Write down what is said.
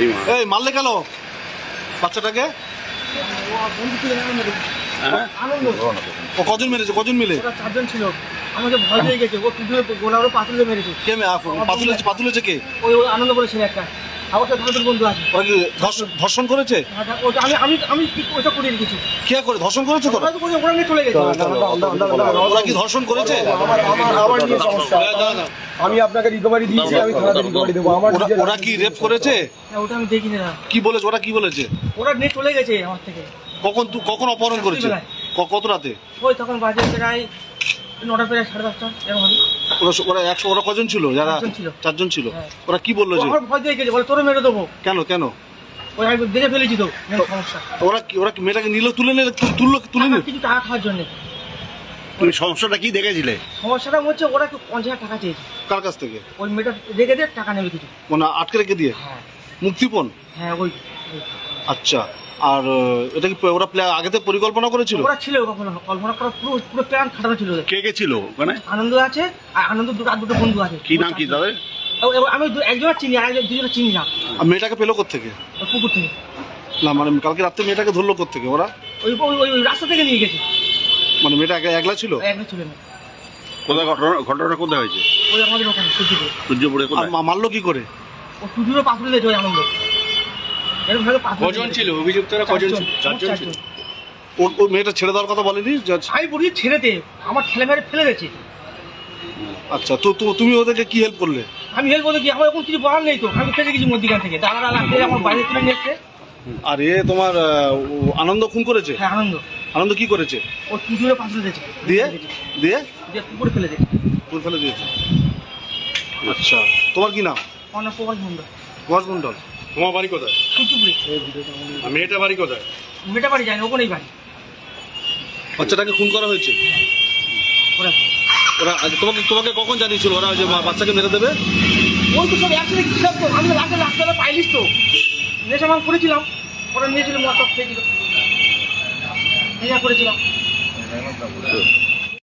এই মারলে কেন বাচ্চাটাকে? ও কজন মেরেছে? কজন মিলে? চারজন ছিল। আমাকে ভয় পেয়ে গেছে। ও গোলারও পাথরে মেরেছে। কে পাতুলেছে কে? ওই আনন্দ বলেছে একটা। আমার সাথে দুটো বন্ধু আছে। ওরা কি ধর্ষণ করেছে? আমি ওইটা করে রেখেছি। কে করে ধর্ষণ করেছে? তোরা ওরা নিয়ে চলে গেছে। ওরা কি ধর্ষণ করেছে? আমার নিয়ে সমস্যা। আমি আপনাকে রিকভারি দিয়েছি, আমি থানাতে রিকভারি দেবো। ওরা কি রেপ করেছে? ওটা আমি দেখিনি না। কি বলেছে? ওরা কি বলেছে? ওরা নিয়ে চলে গেছে আমার থেকে। কখন অপহরণ করেছে? কত রাতে? ওই তখন বাজে প্রায় 9টা প্রায় 10:30 এরকম হবে। ওরা কজন ছিল? যারা চারজন ছিল। ওরা কি বললো? যে আমার ভয় পেয়ে গেছে, বলে তোরে মেরে দেবো। কেন? ওই আমি দেখে ফেলেছি তো সমস্যা। ওরা কি মেয়েটাকে তুলে নিল কিছু টাকা খাওয়ার জন্য। তুমি সমস্যাটা কি দেখেছিলে? সমস্যাটা হচ্ছে ওরা 50,000 টাকা চেয়েছে। কার কাছ থেকে? ওই মেয়েটা রেখে দিয়ে টাকা নেবে কিছু। মানে আটকে রেখে দিয়ে? হ্যাঁ। মুক্তিপণ? হ্যাঁ ওই। আচ্ছা। আর এটা কি ওরা আগেতে পরিকল্পনা করেছিল? ওরা ছিল কখনো কল্পনা করা, পুরো প্ল্যান খাটানো ছিল। কে ছিল ওখানে? আনন্দ আছে, আর আনন্দ দুটো বন্ধু আছে। কি নাম কি তাদের? আমি একজনের চিনি, আর দুজনের চিনি না। আর মেয়েটাকে পেলো কোত্থেকে? পুকুর থেকে। না মানে কালকে রাত্রে মেয়েটাকে ধরলো কোত্থেকে ওরা? ওই রাস্তা থেকে নিয়ে গেছে। মানে মেয়েটা একলা ছিল? একলা ছিল না। কোথায় ঘটনাটা কোথায় হয়েছে? ওই আমাদের ওখানে সূর্যপুরে। মারলো কি করে? ও টুটুরও পাথর দিয়েছে ওই আনন্দ। এরকম ভাবে পাথর। কজন ছিল অভিযুক্তরা? কজন ছিল? 4 জন ছিল। ও মেয়েটা ছেড়ে দেওয়ার কথা বলেনি? আমি বলি ছেড়ে দে, আমার ঠেলে মেরে ফেলে দিয়েছে। আচ্ছা, তো তুমি ওদেরকে কি হেল্প করলে? আমি হেল্প বলতে কি, আমার এখন কিছু বলার নেই তো। আমি ফেলে গেছি মধ্যিখান থেকে, দাঁড়া লাগতে আমার বাইরে তুলে নিয়ে এসছে। আর তোমার আনন্দ খুন করেছে? হ্যাঁ আনন্দ কি করেছে? ও টুটুরে পাথর দিয়েছে। দিয়ে পুকুরে ফেলে দিয়েছে। পুকুরে ফেলে দিয়েছে। আচ্ছা, তোমার কি নাম? অনেক প্রকাশ মন্ডল। প্রকাশ মন্ডল। তোমার বাড়ি কোথায়? সূর্যপুরে। মেয়েটা বাড়ি কোথায়? মেয়েটা বাড়ি যায় না, ওখানেই বাড়ি। বাচ্চাটাকে খুন করা হয়েছে? ওরা তোমাকে কখন জানিয়েছিল ওরা যে বাচ্চাকে মেরে দেবে? ওই তো সব একসাথে ছিলাম তো, আমি রাস্তা পাইলিস তো নেশা ভাঙ করেছিলাম। ওরা নিয়েছিল, মদ খেয়েছিল, নেশা করেছিলাম।